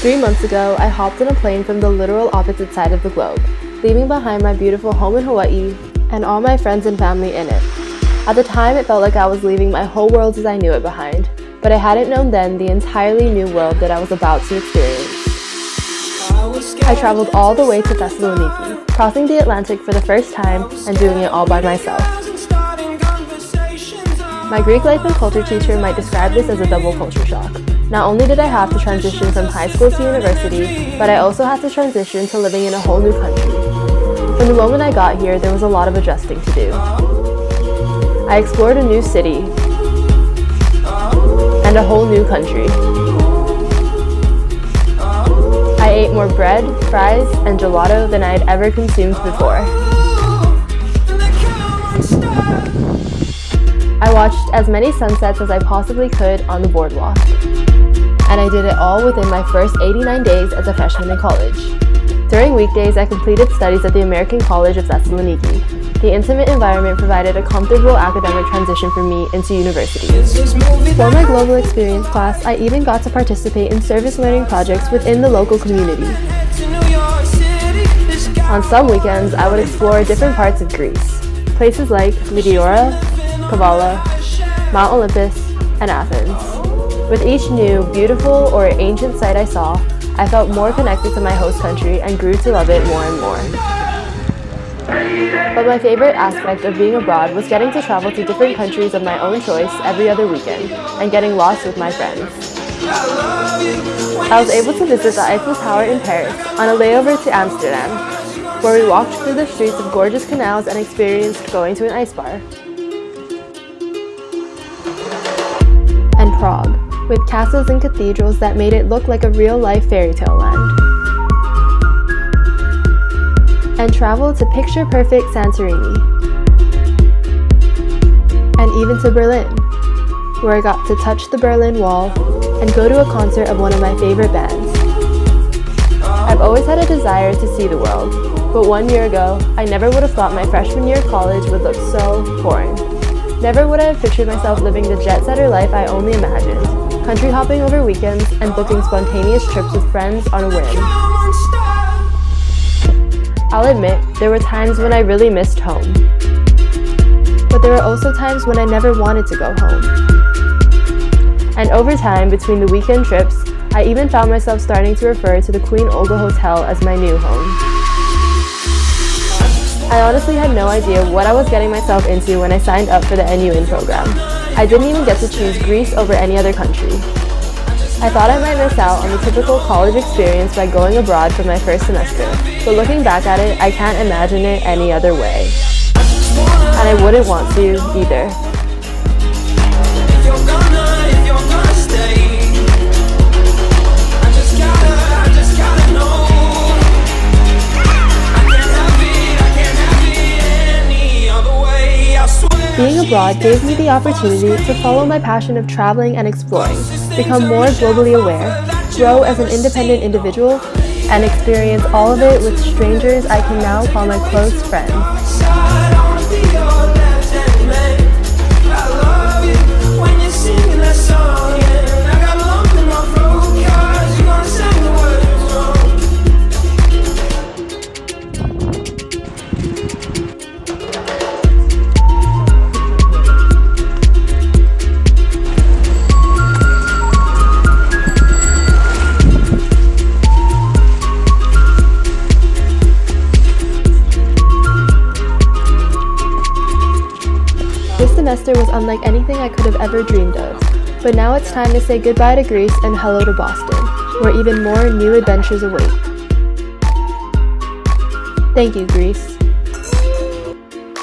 3 months ago, I hopped on a plane from the literal opposite side of the globe, leaving behind my beautiful home in Hawaii and all my friends and family in it. At the time, it felt like I was leaving my whole world as I knew it behind, but I hadn't known then the entirely new world that I was about to experience. I traveled all the way to Thessaloniki, crossing the Atlantic for the first time and doing it all by myself. My Greek life and culture teacher might describe this as a double culture shock. Not only did I have to transition from high school to university, but I also had to transition to living in a whole new country. From the moment I got here, there was a lot of adjusting to do. I explored a new city and a whole new country. I ate more bread, fries, and gelato than I had ever consumed before. I watched as many sunsets as I possibly could on the boardwalk. And I did it all within my first 89 days as a freshman in college. During weekdays, I completed studies at the American College of Thessaloniki. The intimate environment provided a comfortable academic transition for me into university. For my global experience class, I even got to participate in service learning projects within the local community. On some weekends, I would explore different parts of Greece, places like Meteora, Kavala, Mount Olympus, and Athens. With each new, beautiful, or ancient site I saw, I felt more connected to my host country and grew to love it more and more. But my favorite aspect of being abroad was getting to travel to different countries of my own choice every other weekend and getting lost with my friends. I was able to visit the Eiffel Tower in Paris on a layover to Amsterdam, where we walked through the streets of gorgeous canals and experienced going to an ice bar. And Prague, with castles and cathedrals that made it look like a real-life fairy tale land. And travel to picture-perfect Santorini. And even to Berlin, where I got to touch the Berlin Wall and go to a concert of one of my favorite bands. I've always had a desire to see the world, but 1 year ago, I never would have thought my freshman year of college would look so foreign. Never would I have pictured myself living the jet-setter life I only imagined, country hopping over weekends and booking spontaneous trips with friends on a whim. I'll admit, there were times when I really missed home. But there were also times when I never wanted to go home. And over time, between the weekend trips, I even found myself starting to refer to the Queen Olga Hotel as my new home. I honestly had no idea what I was getting myself into when I signed up for the NUin program. I didn't even get to choose Greece over any other country. I thought I might miss out on the typical college experience by going abroad for my first semester, but looking back at it, I can't imagine it any other way. And I wouldn't want to either. Being abroad gave me the opportunity to follow my passion of traveling and exploring, become more globally aware, grow as an independent individual, and experience all of it with strangers I can now call my close friends. This semester was unlike anything I could have ever dreamed of, but now it's time to say goodbye to Greece and hello to Boston, where even more new adventures await. Thank you, Greece.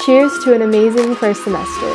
Cheers to an amazing first semester.